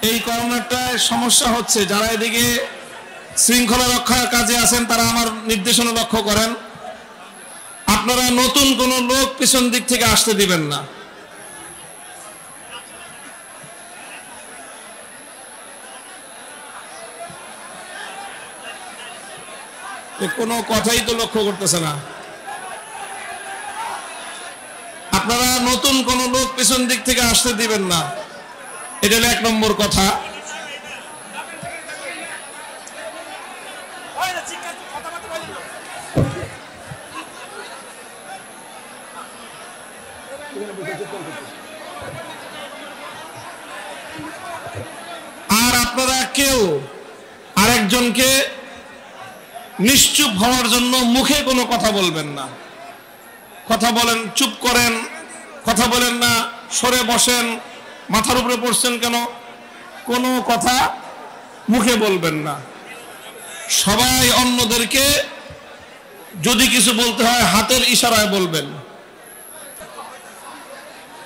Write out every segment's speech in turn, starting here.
এই করোনাটায় সমস্যা হচ্ছে, যারা এদিকে শৃঙ্খলা রক্ষার কাজে আছেন তারা আমার নির্দেশনা লক্ষ্য করেন। আপনারা নতুন কোন লোক পিছন দিক থেকে আসতে দিবেন না। কোনো কথাই তো লক্ষ্য করতেছে না। আপনারা নতুন কোন লোক পিছন দিক থেকে আসতে দিবেন না, এটা হলো 1 নম্বর কথা। আর আপনারা কেউ আরেকজনকে নিশ্চুপ হওয়ার জন্য মুখে কোনো কথা বলবেন না। কথা বলেন, চুপ করেন, কথা বলেন না, সরে বসেন, মাথার উপরে পড়ছেন কেন, কোনো কথা মুখে বলবেন না। সবাই অন্যদেরকে যদি কিছু বলতে হয় হাতের ইশারায় বলবেন।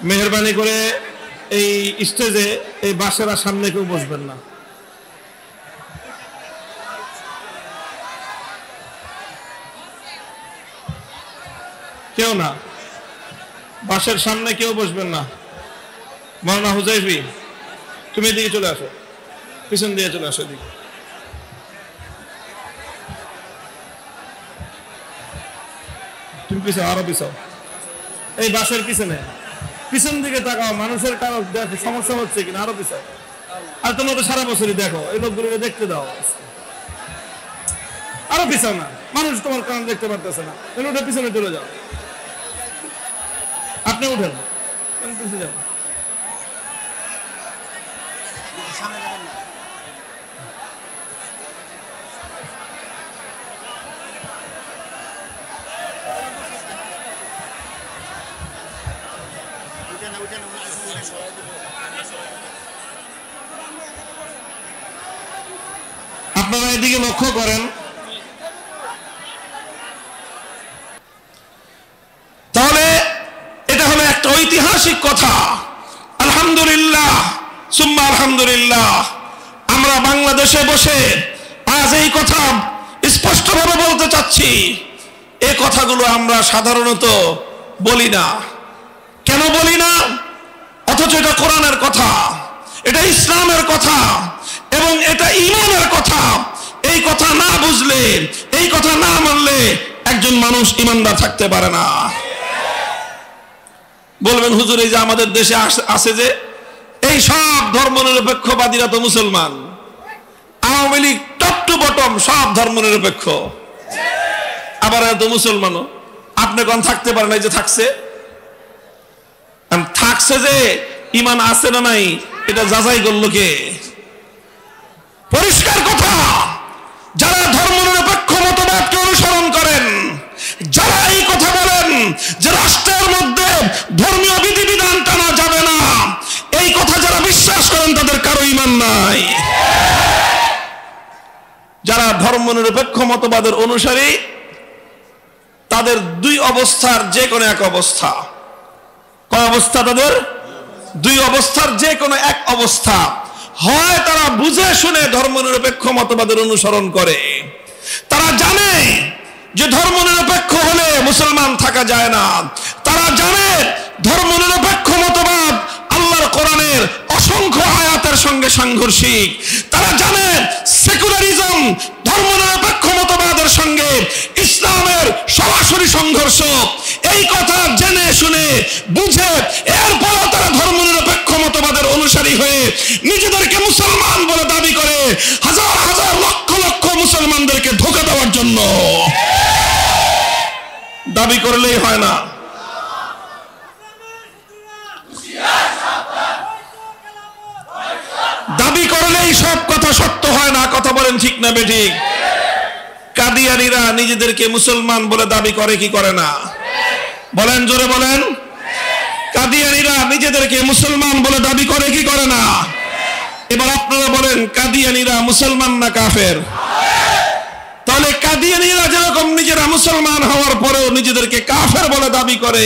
মেহেরবানি করে এই স্টেজে এই বাসেরা সামনে কেউ বসবেন না। কেউ না, বাসের সামনে কেউ বসবেন না। মাওলানা হুজাইফি, তুমি এদিকে চলে আসো, পিছন দিয়ে চলে আসো এদিকে। তুমি পিছনে, আরো পিছাও, এই বাসের পিছনে, পিছন দিকে তাকাও, মানুষের কারো দেখো সমস্যা হচ্ছে কিনা, আরো পিছাও। আর তোমরা তো সারা বছরই দেখো, এই লোকগুলোকে দেখতে দাও, আরো পিছাও না, মানুষ তোমার কারণ দেখতে পারতেছে না, ওটা পিছনে চলে যাও। আপনি উঠেন, পিছনে যান। আপনারা এদিকে লক্ষ্য করেন, তাহলে এটা হলো একটা ঐতিহাসিক কথা। আলহামদুলিল্লাহ সুম্মা আলহামদুলিল্লাহ, আমরা বাংলাদেশে বসে আজ এই কথা স্পষ্টভাবে বলতে চাচ্ছি। এই কথাগুলো আমরা সাধারণত বলি না। কেন বলি না? অথচ এটা কোরআনের কথা, এটা ইসলামের কথা এবং এটা ঈমানের কথা। এই কথা না বুঝলে, এই কথা না মানলে একজন মানুষ ঈমানদার থাকতে পারে না। বলবেন হুজুর, এই যে আমাদের দেশে আছে যে এই সব ধর্মনিরপেক্ষবাদীরা তো মুসলমান, Awami League top to bottom সব ধর্মনিরপেক্ষ, আবার এত মুসলমানও। আপনি কোন থাকতে পারেন? এই যে থাকছে, থাকছে যে ঈমান আছে না নাই এটা যাচাই করলো কে? পরিষ্কার কথা, যারা ধর্মনিরপেক্ষ মতবাদকে অনুসরণ করেন, যারা এই কথা বলেন যে রাষ্ট্রের মধ্যে ধর্মীয় বিধিবিধান টানা যাবে না, এই কথা যারা বিশ্বাস করেন তাদের কারো ঈমান নাই। যারা ধর্মনিরপেক্ষ মতবাদের অনুসারী তাদের দুই অবস্থার যে কোনো এক অবস্থা। কয় অবস্থা তাদের? দুই অবস্থার যে কোনো এক অবস্থা। হয় তারা বুঝে শুনে ধর্মনিরপেক্ষ মতবাদের অনুসরণ করে, তারা জানে যে ধর্মনিরপেক্ষ হলে মুসলমান থাকা যায় না, তারা জানে ধর্মনিরপেক্ষ মতবাদ আল্লাহর কোরআনের অসংখ্য আয়াতের সঙ্গে সাংঘর্ষিক, তারা জানে সেকুলারিজম ধর্মনিরপেক্ষ মতবাদের সঙ্গে ইসলামের সরাসরি সংঘর্ষ। এই কথা জেনে শুনে বুঝে এরপরও তারা ধর্মনিরপেক্ষ মতবাদের অনুসারী হয়ে নিজেদেরকে মুসলমান বলে দাবি করে, হাজার হাজার লক্ষ লক্ষ মুসলমানদেরকে ধোঁকা দেওয়ার জন্য। দাবি করলেই হয় না, দাবি করলেই সব কথা সত্য হয় না। কথা বলেন ঠিক না বেঠিক? কাদিয়ানীরা নিজেদেরকে মুসলমান বলে দাবি করে কি করে না? বলেন, জোরে বলেন। কাদিয়ানীরা নিজেদেরকে মুসলমান বলে দাবি করে কি করে না? এবার আপনারা বলেন, কাদিয়ানীরা মুসলমান না কাফের? তাহলে কাদিয়ানীরা যেরকম নিজেরা মুসলমান হওয়ার পরেও নিজেদেরকে কাফের বলে দাবি করে,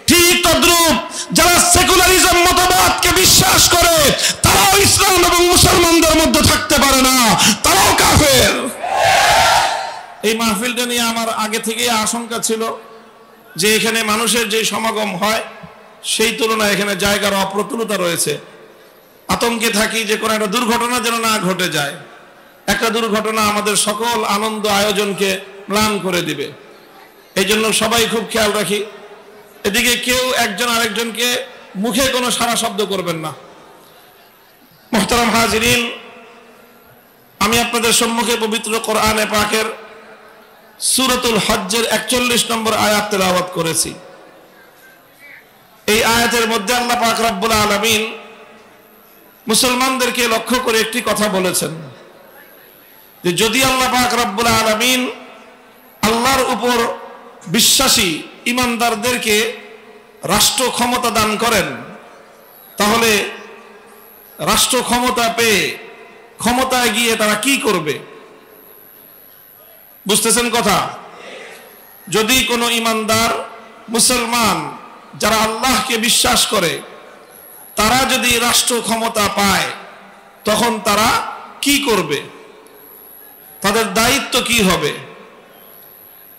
ঠিক তদ্রূপ যারা সেকুলারিজম মতবাদকে বিশ্বাস করে তারাও ইসলাম এবং মুসলমানদের মধ্যে থাকতে পারে না, তারাও কাফের। এই মাহফিলটা নিয়ে আমার আগে থেকে আশঙ্কা ছিল যে এখানে মানুষের যে সমাগম হয় সেই তুলনায় এখানে জায়গার অপ্রতুলতা রয়েছে। আতঙ্কে থাকি যে কোনো একটা দুর্ঘটনা যেন না ঘটে যায়। একটা দুর্ঘটনা আমাদের সকল আনন্দ আয়োজনকে ম্লান করে দিবে। এই জন্য সবাই খুব খেয়াল রাখি, এদিকে কেউ একজন আরেকজনকে মুখে কোনো সারা শব্দ করবেন না। মুহতারাম হাজিরিন, আমি আপনাদের সম্মুখে পবিত্র কোরআনে পাকের সূরাতুল হজ্জের 41 নম্বর আয়াত তেলাওয়াত করেছি। এই আয়াতের মধ্যে আল্লাহ পাক রব্বুল আলামিন মুসলমানদেরকে লক্ষ্য করে একটি কথা বলেছেন যে যদি আল্লাহ পাক রব্বুল আলামিন আল্লাহর উপর বিশ্বাসী ইমানদারদেরকে রাষ্ট্র ক্ষমতা দান করেন, তাহলে রাষ্ট্র ক্ষমতা পেয়ে ক্ষমতায় গিয়ে তারা কি করবে? বুঝতেছেন কথা? যদি কোনো ইমানদার মুসলমান যারা আল্লাহকে বিশ্বাস করে তারা যদি রাষ্ট্র ক্ষমতা পায় তখন তারা কি করবে, তাদের দায়িত্ব কি হবে?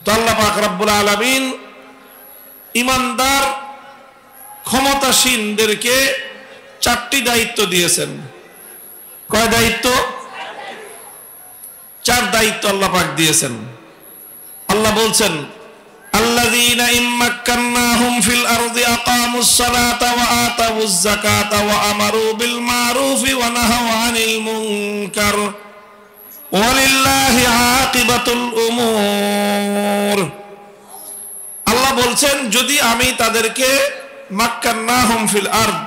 তো আল্লাহ পাক রব্বুল আলামিন ইমানদার ক্ষমতাসীনদেরকে 4টি দায়িত্ব দিয়েছেন। কয় দায়িত্ব? 4 দায়িত্ব আল্লাহ পাক দিয়েছেন। আল্লাহ বলছেন আল্লাযীনা ইম্মাক্কান্নাহুম ফিল আরদি আকামুস সালাতা ওয়া আতাউয যাকাতা ওয়া আমারু বিল মারুফি ওয়া নাহাউ আনিল মুনকার ওয়ালিল্লাহি আকিবাতুল উমুর। আল্লাহ বলছেন যদি আমি তাদেরকে মাক্কান্নাহুম ফিল আরদ,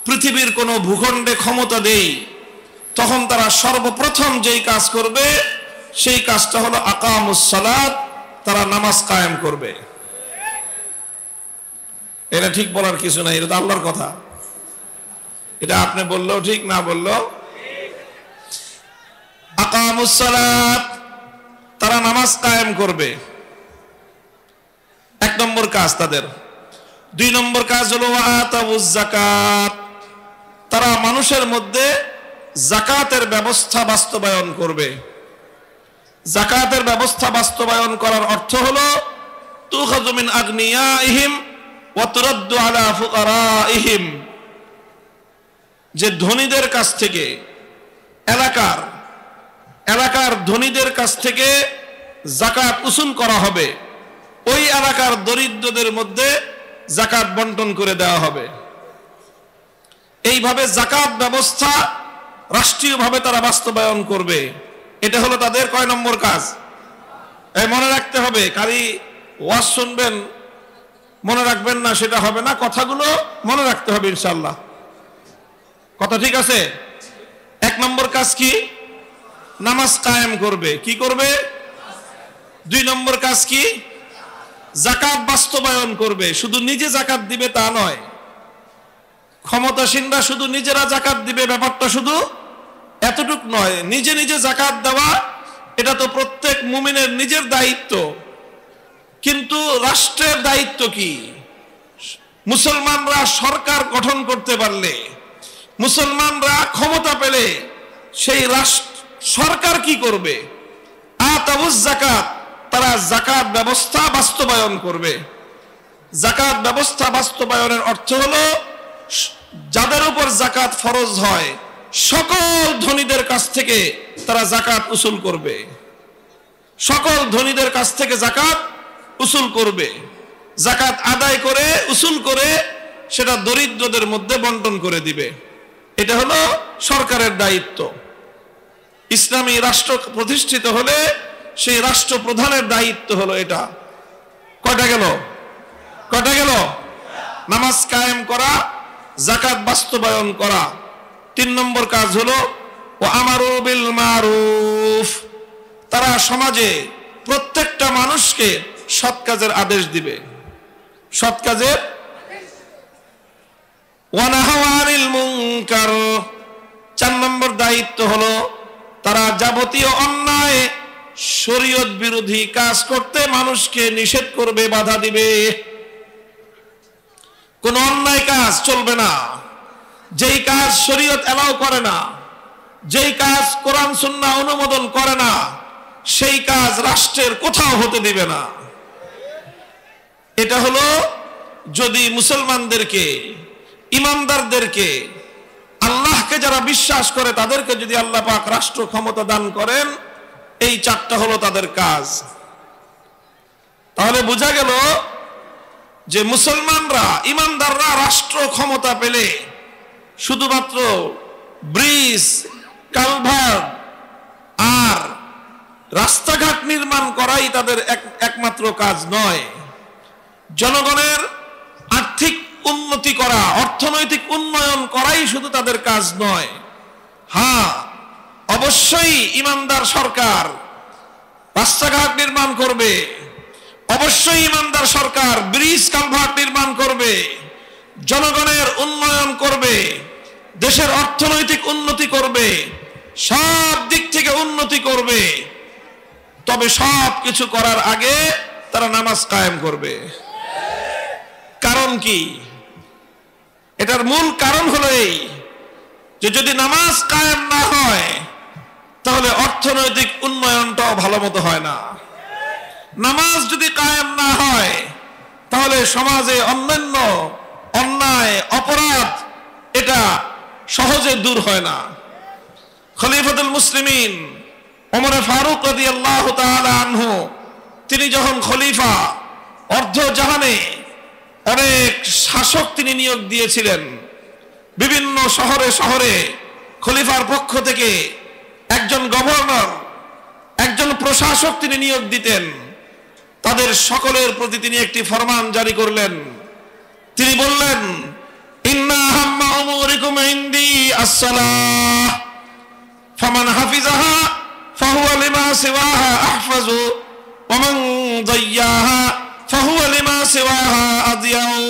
পৃথিবীর কোন ভূখণ্ডে ক্ষমতা দেই, তখন তারা সর্বপ্রথম যেই কাজ করবে সেই কাজটা হলো আকামুস সালাত, তারা নামাজ কায়েম করবে। এটা ঠিক বলার কিছু নাই, এটা তো আল্লাহর কথা। এটা আপনি বললেও ঠিক, না বললেও আকামুস সালাত, তারা নামাজ কায়েম করবে। 1 নম্বর কাজ তাদের। 2 নম্বর কাজ হলো আতাউয যাকাত, তারা মানুষের মধ্যে যাকাতের ব্যবস্থা বাস্তবায়ন করবে। যাকাতের ব্যবস্থা বাস্তবায়ন করার অর্থ হলো তুখাযু মিন আগনিয়াইহিম ওয়া তুরাদ্দু আলা ফুকারাইহিম, যে ধনীদের কাছ থেকে, এলাকার ধনীদের কাছ থেকে যাকাত উসুল করা হবে, ওই এলাকার দরিদ্রদের মধ্যে যাকাত বন্টন করে দেওয়া হবে। এইভাবে যাকাত ব্যবস্থা রাষ্ট্রীয়ভাবে তারা বাস্তবায়ন করবে। এটা হলো তাদের কয় নম্বর কাজ? মনে রাখতে হবে, খালি ওয়াজ শুনবেন মনে রাখবেন না সেটা হবে না, কথাগুলো মনে রাখতে হবে ইনশাআল্লাহ। কথা ঠিক আছে? 1 নম্বর কাজ কি? নামাজ কায়েম করবে। কি করবে? 2 নম্বর কাজ কি? যাকাত বাস্তবায়ন করবে। শুধু নিজে যাকাত দিবে তা নয়, ক্ষমতাসীনরা শুধু নিজেরা যাকাত দিবে ব্যাপারটা শুধু এতটুক নয়। নিজে নিজে যাকাত দেওয়া এটা তো প্রত্যেক মুমিনের নিজের দায়িত্ব, কিন্তু রাষ্ট্রের দায়িত্ব কি? মুসলমানরা সরকার গঠন করতে পারলে, মুসলমানরা ক্ষমতা পেলে সেই সরকার কি করবে? আতাউয যাকাত, তারা যাকাত ব্যবস্থা বাস্তবায়ন করবে। যাকাত ব্যবস্থা বাস্তবায়নের অর্থ হলো যাদের উপর যাকাত ফরজ হয় সকল ধনীদের কাছ থেকে তারা যাকাত উসুল করবে। সকল ধনীদের কাছ থেকে যাকাত উসুল করবে। যাকাত আদায় করে উসুল করে সেটা দরিদ্রদের মধ্যে বন্টন করে দিবে। এটা হলো সরকারের দায়িত্ব। ইসলামী রাষ্ট্র প্রতিষ্ঠিত হলে সেই রাষ্ট্রপ্রধানের দায়িত্ব হলো এটা। কয়টা গেল? নামাজ কায়েম করা, যাকাত বাস্তবায়ন করা। 3 নম্বর কাজ হলো ওয়া আমারু বিল মারুফ, তারা সমাজে প্রত্যেকটা মানুষকে সৎ কাজের আদেশ দিবে। সৎ কাজের। ওয়া নাহাউ আনিল মুনকার, 4 নম্বর দায়িত্ব হলো তারা যাবতীয় অন্যায় শরীয়ত বিরোধী কাজ করতে মানুষকে নিষেধ করবে, বাধা দিবে। কোন অন্যায় কাজ চলবে না, যেই কাজ শরীয়ত এলাও করে না, যেই কাজ কোরআন সুন্নাহ অনুমোদন করে না, সেই কাজ রাষ্ট্রের কোথাও হতে দিবে না। এটা হলো যদি মুসলমানদেরকে, ইমানদারদেরকে, আল্লাহকে যারা বিশ্বাস করে তাদেরকে যদি আল্লাহ পাক রাষ্ট্র ক্ষমতা দান করেন, এই চারটা হলো তাদের কাজ। তাহলে বোঝা গেল যে মুসলমানরা, ইমানদাররা রাষ্ট্র ক্ষমতা পেলে শুধুমাত্র ব্রিজ, কালভার্ট আর রাস্তাঘাট নির্মাণ করাই তাদের একমাত্র কাজ নয়। জনগণের আর্থিক উন্নতি করা, অর্থনৈতিক উন্নয়ন করাই শুধু তাদের কাজ নয়। হ্যাঁ, অবশ্যই ইমানদার সরকার রাস্তাঘাট নির্মাণ করবে, অবশ্যই ইমানদার সরকার ব্রিজ কালভার্ট নির্মাণ করবে, জনগণের উন্নয়ন করবে, দেশের অর্থনৈতিক উন্নতি করবে, সব দিক থেকে উন্নতি করবে। তবে সব কিছু করার আগে তারা নামাজ কায়েম করবে। কারণ কি? এটার মূল কারণ হলো এই যে যদি নামাজ কায়েম না হয় তাহলে অর্থনৈতিক উন্নয়নটাও ভালো মতো হয় না। নামাজ যদি কায়েম না হয় তাহলে সমাজে অন্যান্য অন্যায়, অপরাধ এটা সহজে দূর হয় না। খলিফাতুল মুসলিমিন ওমর ফারুক রাদিয়াল্লাহু তাআলা আনহু, তিনি যখন খলিফা, অর্ধ জাহানে অনেক শাসক তিনি নিয়োগ দিয়েছিলেন। বিভিন্ন শহরে শহরে খলিফার পক্ষ থেকে একজন গভর্নর, একজন প্রশাসক তিনি নিয়োগ দিতেন। তাদের সকলের প্রতি তিনি একটি ফরমান জারি করলেন। তিনি বললেন, ইন্না আহাম্মা উমুরিকুম ইনদি আস-সালাহ ফামান হাফিজাহা ফাহুয়া লিমা সিওয়াহা আহফাজু ওয়া মান দাইয়াহা ফাহুয়া লিমা সিওয়াহা আদিয়াউ।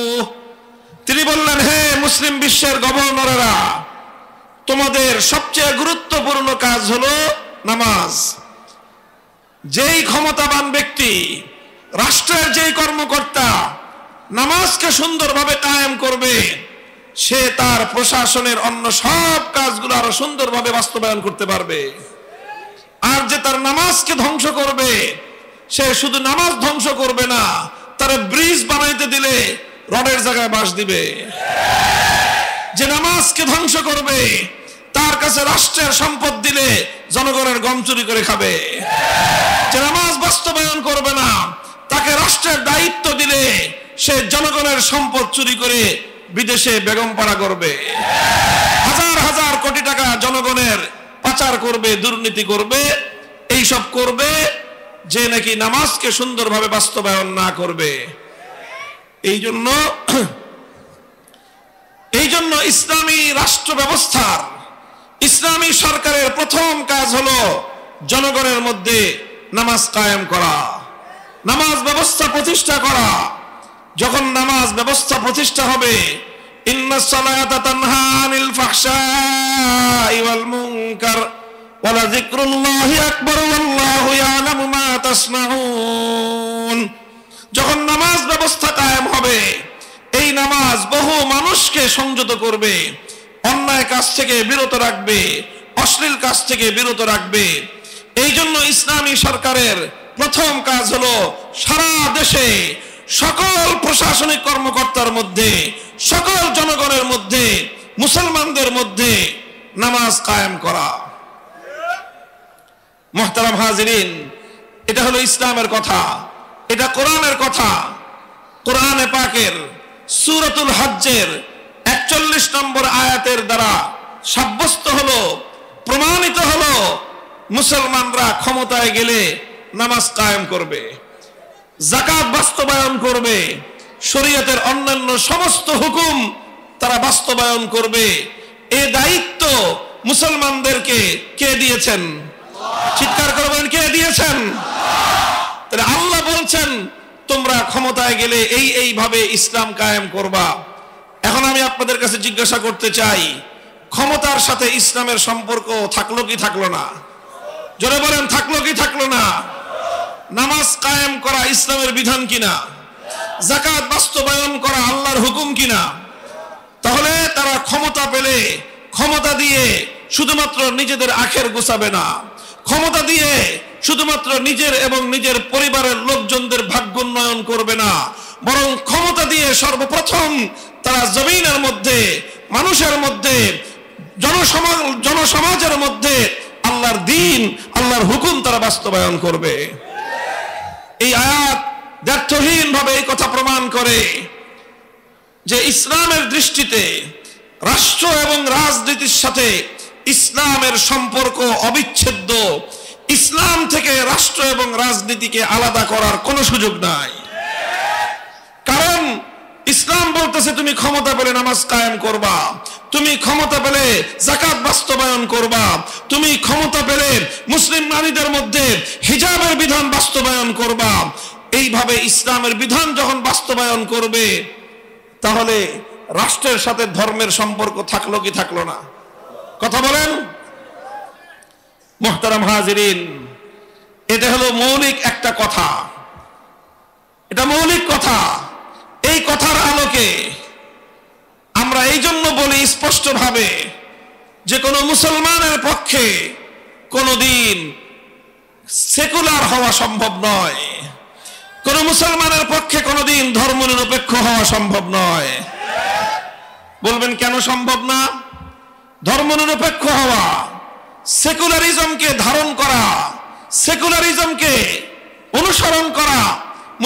তিনি বললেন, হে মুসলিম বিশ্বের গভর্নরেরা, তোমাদের সবচেয়ে গুরুত্বপূর্ণ কাজ হলো নামাজ। যেই ক্ষমতাবান ব্যক্তি, রাষ্ট্রের যেই কর্মকর্তা নামাজকে সুন্দরভাবে কায়েম করবে, সে তার প্রশাসনের অন্য সব কাজগুলো আরো সুন্দরভাবে বাস্তবায়ন করতে পারবে। আর যে তার নামাজকে ধ্বংস করবে, সে শুধু নামাজ ধ্বংস করবে না, তার ব্রিজ বানাইতে দিলে রডের জায়গায় বাঁশ দিবে। যে নামাজকে ধ্বংস করবে, তার কাছে রাষ্ট্রের সম্পদ দিলে জনগণের গম চুরি করে খাবে। যে নামাজ বাস্তবায়ন করবে না, তাকে রাষ্ট্রের দায়িত্ব দিলে সে জনগণের সম্পদ চুরি করে বিদেশে বেগমপাড়া করবে। হাজার হাজার কোটি টাকা জনগণের পাচার করবে, দুর্নীতি করবে, এইসব করবে যে নাকি নামাজকে সুন্দরভাবে বাস্তবায়ন না করবে। এই জন্য ইসলামী রাষ্ট্র ব্যবস্থার, ইসলামী সরকারের প্রথম কাজ হলো জনগণের মধ্যে নামাজ কায়েম করা, নামাজ ব্যবস্থা প্রতিষ্ঠা করা। যখন নামাজ ব্যবস্থা প্রতিষ্ঠা হবে, ইন্নাস সালাতা তানহা আনিল ফাহশাই ওয়াল মুনকার ওয়া লাযিকরুল্লাহি আকবার ওয়াল্লাহু ইয়ালামু মা তাসনাউন। যখন নামাজ ব্যবস্থা কায়েম হবে, এই নামাজ বহু মানুষকে সংযত করবে, অন্যায় কাজ থেকে বিরত রাখবে, অশ্লীল কাজ থেকে বিরত রাখবে। এই জন্য ইসলামী সরকারের প্রথম কাজ হলো সারা দেশে সকল প্রশাসনিক কর্মকর্তার মধ্যে, সকল জনগণের মধ্যে, মুসলমানদের মধ্যে নামাজ কায়েম করা। মুহতারাম হাজিরিন, এটা হলো ইসলামের কথা, এটা কোরআনের কথা। কোরআনে পাকের সূরাতুল হজ্জের 41 নম্বর আয়াতের দ্বারা সাব্যস্ত হলো, প্রমাণিত হলো, মুসলমানরা ক্ষমতায় গেলে নামাজ কায়েম করবে, যাকাত বাস্তবায়ন করবে, শরীয়তের অন্যান্য সমস্ত হুকুম তারা বাস্তবায়ন করবে। এই দায়িত্ব মুসলমানদেরকে কে দিয়েছেন? চিৎকার করবেন, কে দিয়েছেন? তাহলে আল্লাহ বলছেন, তোমরা ক্ষমতায় গেলে এইভাবে ইসলাম কায়েম করবা। এখন আমি আপনাদের কাছে জিজ্ঞাসা করতে চাই, ক্ষমতার সাথে ইসলামের সম্পর্ক থাকলো কি থাকলো না? জোরে বলেন, থাকলো কি থাকলো না? নামাজ কায়েম করা ইসলামের বিধান কিনা, যাকাত বাস্তবায়ন করা আল্লাহর হুকুম কিনা। তাহলে তারা ক্ষমতা পেলে ক্ষমতা দিয়ে শুধুমাত্র নিজেদের আখের গোছাবে না, ক্ষমতা দিয়ে শুধুমাত্র নিজের এবং নিজের পরিবারের লোকজনদের ভাগ্য উন্নয়ন করবে না, বরং ক্ষমতা দিয়ে সর্বপ্রথম তারা জমিনের মধ্যে, মানুষের মধ্যে, জনসমাজের মধ্যে আল্লাহর দ্বীন, আল্লাহর হুকুম তারা বাস্তবায়ন করবে। এই আয়াত দ্ব্যর্থহীন ভাবে এই কথা প্রমাণ করে যে ইসলামের দৃষ্টিতে রাষ্ট্র এবং রাজনীতির সাথে ইসলামের সম্পর্ক অবিচ্ছেদ্য। ইসলাম থেকে রাষ্ট্র এবং রাজনীতিকে আলাদা করার কোনো সুযোগ নাই। কারণ ইসলাম বলতেছে তুমি ক্ষমতা পেলে নামাজ কায়েম করবা, তুমি ক্ষমতা পেলে যাকাত বাস্তবায়ন করবা, তুমি ক্ষমতা পেলে মুসলিম নারীদের মধ্যে হিজাবের বিধান বাস্তবায়ন করবা। এইভাবে ইসলামের বিধান যখন বাস্তবায়ন করবে, তাহলে রাষ্ট্রের সাথে ধর্মের সম্পর্ক থাকলো কি থাকলো না? কথা বলেন মুহতারাম হাজিরিন। এটা হলো মৌলিক একটা কথা, এটা মৌলিক কথা। এই কথার আলোকে আমরা এই জন্য বলি স্পষ্টভাবে যে কোনো মুসলমানের পক্ষে কোনোদিন সেকুলার হওয়া সম্ভব নয়, কোন মুসলমানের পক্ষে কোনোদিন ধর্মনিরপেক্ষ হওয়া সম্ভব নয়। বলবেন কেন সম্ভব না? ধর্মনিরপেক্ষ হওয়া, সেকুলারিজমকে ধারণ করা, সেকুলারিজমকে অনুসরণ করা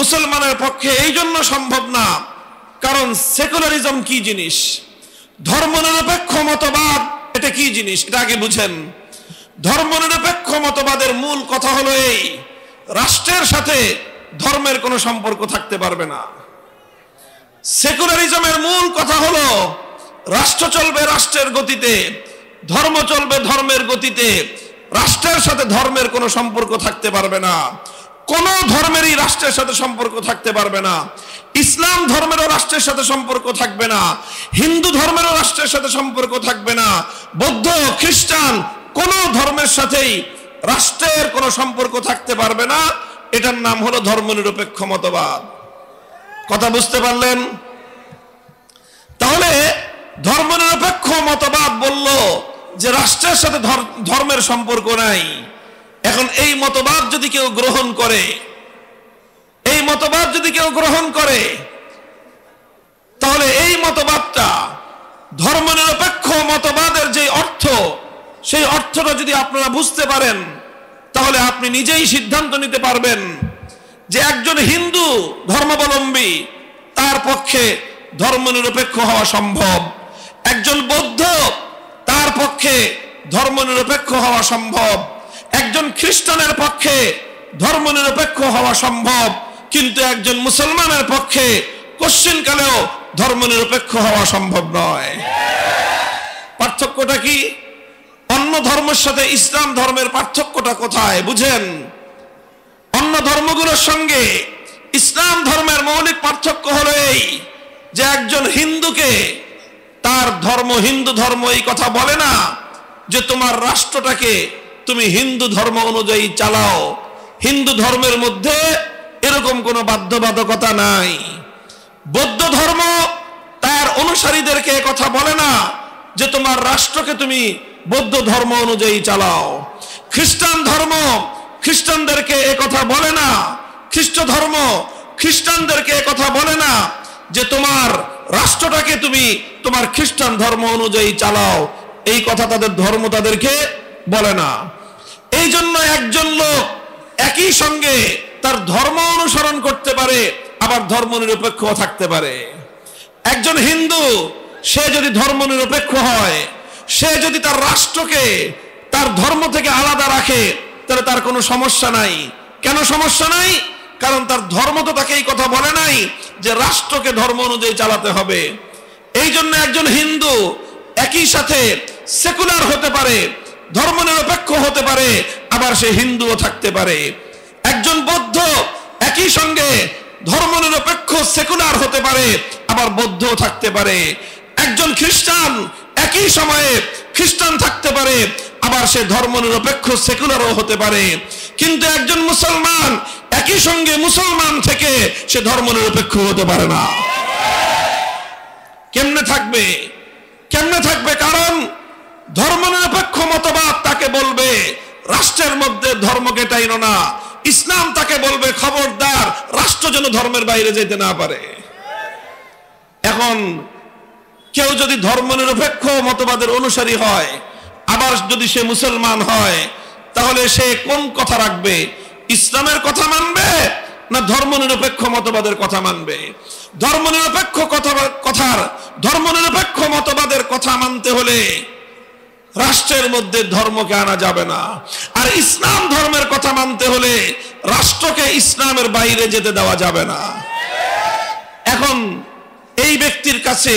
মুসলমানের পক্ষে এই জন্য সম্ভব না, কারণ সেকুলারিজম কি জিনিস, ধর্মনিরপেক্ষ মতবাদ এটা কি জিনিস, এটা আগে বুঝেন। ধর্মনিরপেক্ষ মতবাদের মূল কথা হলো এই, রাষ্ট্রের সাথে ধর্মের কোনো সম্পর্ক থাকতে পারবে না। সেকুলারিজমের মূল কথা হলো রাষ্ট্র চলবে রাষ্ট্রের গতিতে, ধর্ম চলবে ধর্মের গতিতে, রাষ্ট্রের সাথে ধর্মের কোনো সম্পর্ক থাকতে পারবে না। কোন ধর্মেরই রাষ্ট্রের সাথে সম্পর্ক থাকতে পারবে না। ইসলাম ধর্মেরও রাষ্ট্রের সাথে সম্পর্ক থাকবে না, হিন্দু ধর্মেরও রাষ্ট্রের সাথে সম্পর্ক থাকবে না, বৌদ্ধ খ্রিস্টান কোন ধর্মের সাথেই রাষ্ট্রের কোনো সম্পর্ক থাকতে পারবে না। এটার নাম হলো ধর্মনিরপেক্ষ মতবাদ। কথা বুঝতে পারলেন? তাহলে ধর্মনিরপেক্ষ মতবাদ বলল যে রাষ্ট্রের সাথে ধর্মের সম্পর্ক নাই। এখন এই মতবাদ যদি কেউ গ্রহণ করে, এই মতবাদ যদি কেউ গ্রহণ করে, তাহলে এই মতবাদটা ধর্মনিরপেক্ষ মতবাদের যে অর্থ, সেই অর্থটা যদি আপনারা বুঝতে পারেন, তাহলে আপনি নিজেই সিদ্ধান্ত নিতে পারবেন যে একজন হিন্দু ধর্মাবলম্বী তার পক্ষে ধর্মনিরপেক্ষ হওয়া সম্ভব, একজন বৌদ্ধ তার পক্ষে ধর্মনিরপেক্ষ হওয়া সম্ভব, একজন খ্রিস্টানের পক্ষে ধর্মনিরপেক্ষ হওয়া সম্ভব, কিন্তু একজন মুসলমানের পক্ষে কোশ্চিনকালেও ধর্মনিরপেক্ষ হওয়া সম্ভব নয়। পার্থক্যটা কি? অন্য ধর্মের সাথে ইসলাম ধর্মের পার্থক্যটা কোথায় বুঝেন? অন্য ধর্মগুলোর সঙ্গে ইসলাম ধর্মের মৌলিক পার্থক্য হলো এই যে একজন হিন্দুকে তার ধর্ম, হিন্দু ধর্ম এই কথা বলে না যে তোমার রাষ্ট্রটাকে তুমি হিন্দু ধর্ম অনুযায়ী চালাও। হিন্দু ধর্মের মধ্যে এরকম কোনো বাধ্যবাধকতা নাই। বৌদ্ধ ধর্ম তার অনুসারীদেরকে কথা বলে না যে তোমার রাষ্ট্রকে তুমি বৌদ্ধ ধর্ম অনুযায়ী চালাও। খ্রিস্টান ধর্ম খ্রিস্টানদেরকে কথা বলে না, খ্রিস্ট ধর্ম খ্রিস্টানদেরকে কথা বলে না যে তোমার রাষ্ট্রটাকে তুমি তোমার খ্রিস্টান ধর্ম অনুযায়ী চালাও। এই কথা তাদের ধর্ম তাদেরকে বলে না। এই জন্য একজন লোক একই সঙ্গে তার ধর্ম অনুসরণ করতে পারে, আবার ধর্মনিরপেক্ষ থাকতে পারে। একজন হিন্দু সে যদি ধর্মনিরপেক্ষ হয়, সে যদি তার রাষ্ট্রকে তার ধর্ম থেকে আলাদা রাখে, তাহলে তার কোনো সমস্যা নাই। কেন সমস্যা নাই? কারণ তার ধর্ম তো তাকে এই কথা বলে নাই যে রাষ্ট্রকে ধর্ম অনুযায়ী চালাতে হবে। এই জন্য একজন হিন্দু একই সাথে সেকুলার হতে পারে, ধর্মনিরপেক্ষ হতে পারে, আবার সে হিন্দুও থাকতে পারে। একজন বৌদ্ধ একই সঙ্গে ধর্মনিরপেক্ষ সেকুলার হতে পারে, আবার বৌদ্ধও থাকতে পারে। একজন খ্রিস্টান একই সময়ে খ্রিস্টান থাকতে পারে, আবার সে ধর্মনিরপেক্ষ সেকুলারও হতে পারে। কিন্তু একজন মুসলমান একই সঙ্গে মুসলমান থেকে সে ধর্মনিরপেক্ষ হতে পারে না। কেমনে থাকবে? কেমনে থাকবে? কারণ ধর্মনিরপেক্ষ মতবাদ তাকে বলবে রাষ্ট্রের মধ্যে ধর্মকে টাইনো না, ইসলাম তাকে বলবে খবরদার রাষ্ট্র যেন ধর্মের বাইরে যেতে না পারে। এখন কেউ যদি ধর্মনিরপেক্ষ মতবাদের অনুসারী হয়, আবার যদি সে মুসলমান হয়, তাহলে সে কোন কথা রাখবে? ইসলামের কথা মানবে না ধর্মনিরপেক্ষ মতবাদের কথা মানবে? ধর্মনিরপেক্ষ মতবাদের কথা মানতে হলে রাষ্ট্রের মধ্যে ধর্মকে আনা যাবে না, আর ইসলাম ধর্মের কথা মানতে হলে রাষ্ট্রকে ইসলামের বাইরে যেতে দেওয়া যাবে না। এখন এই ব্যক্তির কাছে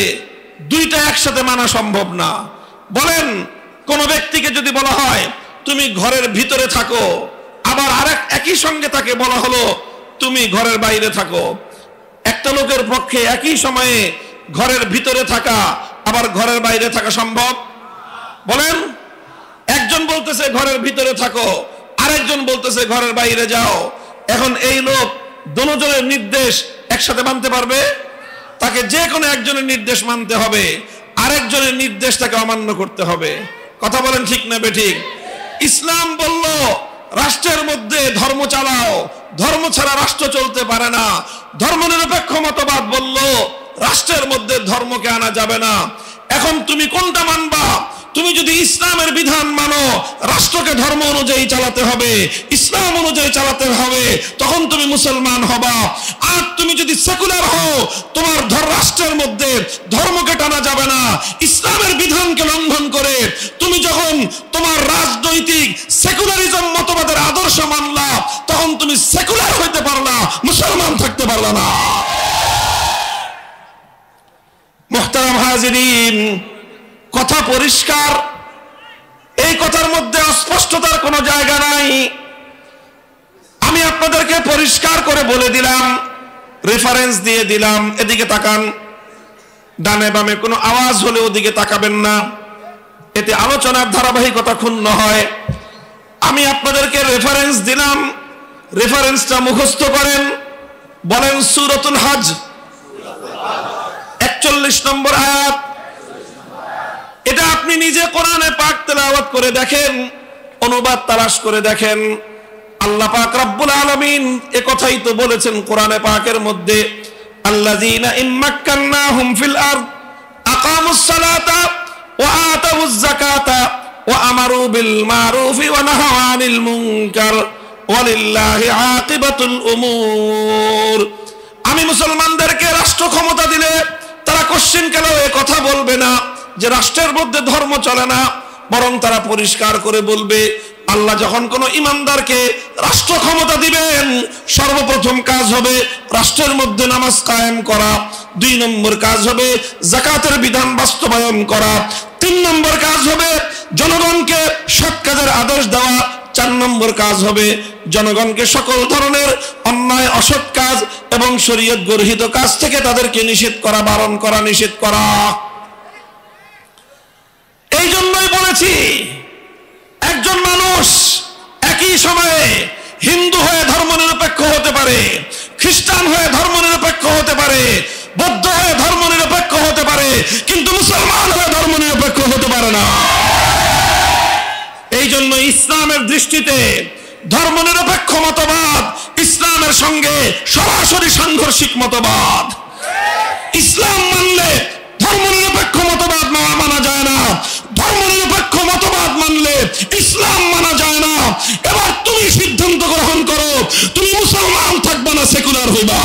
দুইটা একসাথে মানা সম্ভব না। বলেন, কোন ব্যক্তিকে যদি বলা হয় তুমি ঘরের ভিতরে থাকো, আবার আরেক একই সঙ্গে তাকে বলা হলো তুমি ঘরের বাইরে থাকো, একটা লোকের পক্ষে একই সময়ে ঘরের ভিতরে থাকা আবার ঘরের বাইরে থাকা সম্ভব? বলেন, একজন বলতেছে ঘরের ভিতরে থাকো, আরেকজন বলতেছে ঘরের বাইরে যাও। এখন এই লোক দুজনের নির্দেশ একসাথে মানতে পারবে? তাকে যে কোনো একজনের নির্দেশ মানতে হবে, আরেকজনের নির্দেশ তাকে অমান্য করতে হবে। কথা বলেন ঠিক না বেঠিক? ইসলাম বলল রাষ্ট্রের মধ্যে ধর্ম চালাও, ধর্ম ছাড়া রাষ্ট্র চলতে পারে না। ধর্মনিরপেক্ষ মতবাদ বলল রাষ্ট্রের মধ্যে ধর্মকে আনা যাবে না। এখন তুমি কোনটা মানবা? তুমি যদি ইসলামের বিধান মানো, রাষ্ট্রকে ধর্ম অনুযায়ী চালাতে হবে, ইসলাম অনুযায়ী চালাতে হবে, তখন তুমি মুসলমান হবা। আর তুমি যদি সেকুলার হও, তোমার রাষ্ট্রের মধ্যে ধর্মকে টানা যাবে না, ইসলামের বিধানকে লঙ্ঘন করে তুমি যখন তোমার রাজনৈতিক সেকুলারিজম মতবাদের আদর্শ মানলা, তখন তুমি সেকুলার হইতে পারলা, মুসলমান থাকতে পারলা না। মুহতারাম হাজিরিন, কথা পরিষ্কার, এই কথার মধ্যে অস্পষ্টতার কোনো জায়গা নাই। আমি আপনাদেরকে পরিষ্কার করে বলে দিলাম, রেফারেন্স দিয়ে দিলাম, এদিকে তাকান, ডানে বামে কোনো আওয়াজ হলে ওদিকে তাকাবেন না, এতে আলোচনার ধারাবাহিকতা ক্ষুণ্ণ হয়। আমি আপনাদেরকে রেফারেন্স দিলাম, রেফারেন্সটা মুখস্থ করেন। বলেন সূরাতুল হজ 41 নম্বর আয়াত। এটা আপনি নিজে কোরআনে পাক তেলাওয়াত করে দেখেন, অনুবাদ তালাশ করে দেখেন। আল্লাহ পাক রব্বুল আলামিন এ কথাই তো বলেছেন কোরআনে পাকের মধ্যে, আল্লাযীনা ইম্মাক্কান্নাহুম ফিল আরদ আকামুস সালাতা ওয়া আতাউয যাকাতা ওয়া আমারু বিল মারুফি ওয়া নাহাউ আনিল মুনকার ওয়ালিল্লাহি আকিবাতুল উমুর। আমি মুসলমানদেরকে রাষ্ট্র ক্ষমতা দিলে তারা কোশ্চেন কেন এ কথা বলবে না যে রাষ্ট্রের মধ্যে ধর্ম চলে না, বরং তারা পরিষ্কার করে বলবে আল্লাহ যখন কোন ইমানদারকে রাষ্ট্র ক্ষমতা দিবেন, সর্বপ্রথম কাজ হবে রাষ্ট্রের মধ্যে নামাজ কায়েম করা, 2 নম্বর কাজ হবে যাকাতের বিধান বাস্তবায়ন করা, 3 নম্বর কাজ হবে জনগণকে সৎ কাজের আদেশ দেওয়া, 4 নম্বর কাজ হবে জনগণকে সকল ধরনের অন্যায় অসৎ কাজ এবং শরীয়ত গর্হিত কাজ থেকে তাদেরকে নিষেধ করা, বারণ করা, নিষেধ করা। এই জন্যই বলেছি একজন মানুষ একই সময়ে হিন্দু হয়ে ধর্মনিরপেক্ষ হতে পারে, খ্রিস্টান হয়ে ধর্মনিরপেক্ষ হতে পারে, বৌদ্ধ হয়ে ধর্মনিরপেক্ষ হতে পারে, কিন্তু মুসলমান হয়ে ধর্মনিরপেক্ষ হতে পারে না। এই জন্য ইসলামের দৃষ্টিতে ধর্মনিরপেক্ষ মতবাদ ইসলামের সঙ্গে সরাসরি সাংঘর্ষিক মতবাদ। ইসলাম মানলে ধর্মনিরপেক্ষ মতবাদ মানা যায় না, ধর্মনিরপেক্ষ মতবাদ মানলে ইসলাম মানা যায় না। এবার তুমি সিদ্ধান্ত গ্রহণ করো, তুমি মুসলমান থাকবে না সেকুলার হইবা।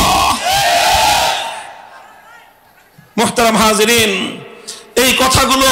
মুহতারাম হাজিরিন, এই কথাগুলো